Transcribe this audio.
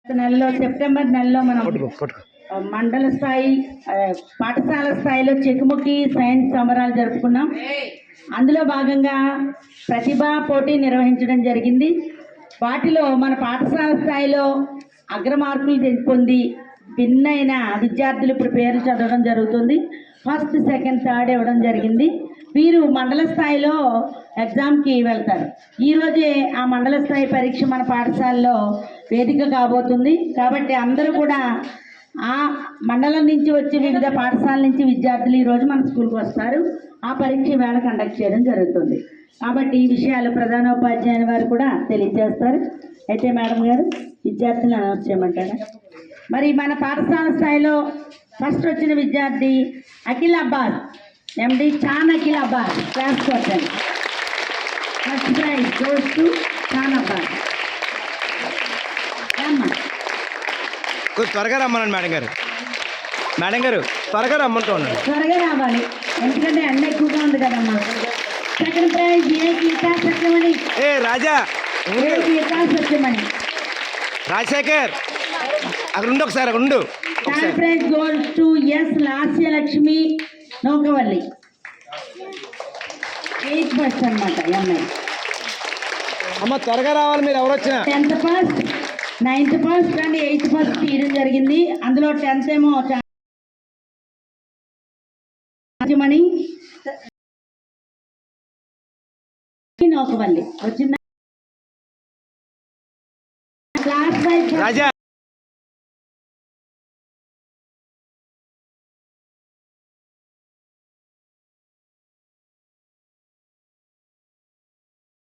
నెలలో సెప్టెంబర్ నెలలో మనం మండల స్థాయి పాఠశాల స్థాయిలో చెకుముకి సైన్స్ సంబరాలు జరుపుకున్నాం. అందులో భాగంగా ప్రతిభా పోటీ నిర్వహించడం జరిగింది. వాటిలో మన పాఠశాల స్థాయిలో అగ్రమార్కులు పొంది భిన్నైన విద్యార్థులు ఇప్పుడు పేర్లు చదవడం జరుగుతుంది. ఫస్ట్, సెకండ్, థర్డ్ ఇవ్వడం జరిగింది. వీరు మండల స్థాయిలో ఎగ్జామ్కి వెళ్తారు. ఈరోజే ఆ మండల స్థాయి పరీక్ష మన పాఠశాలలో వేదిక కాబోతుంది. కాబట్టి అందరూ కూడా ఆ మండలం నుంచి వచ్చి వివిధ పాఠశాల నుంచి విద్యార్థులు ఈరోజు మన స్కూల్కి వస్తారు. ఆ పరీక్ష వేళ కండక్ట్ చేయడం జరుగుతుంది. కాబట్టి ఈ విషయాలు ప్రధానోపాధ్యాయుని వారు కూడా తెలియజేస్తారు. అయితే మేడం గారు విద్యార్థులను అనౌన్స్ చేయమంటారా? మరి మన పాఠశాల స్థాయిలో ఫస్ట్ వచ్చిన విద్యార్థి Akhil Abbas, MD Chan Akhil Abbas, class person. First prize goes to Chan Abbas. త్వరగా రమ్మనండి మేడం గారు. మేడం గారు త్వరగా రమ్మంటూ ఉండండి. త్వరగా రావాలి, ఎందుకంటే ఎండ ఎక్కువగా ఉంది కదమ్మా. Second prize A Geetha Satyamani. A Raja, A Geetha Satyamani. Rajasekhar అక్కడ ఉండు, ఒకసారి అక్కడ ఉండు. Third prize goes to S Lasyalakshmi Naukavalli, 8th first అనమాట. ఎంఐ అమ్మ త్వరగా రావాలి, మీరు ఎవరు వచ్చినా. 10th first, 9th first and 8th first తీయడం జరిగింది. అందులో 10th ఏమో మణి నౌకవల్లి వచ్చిందా? క్లాస్ 5 రాజా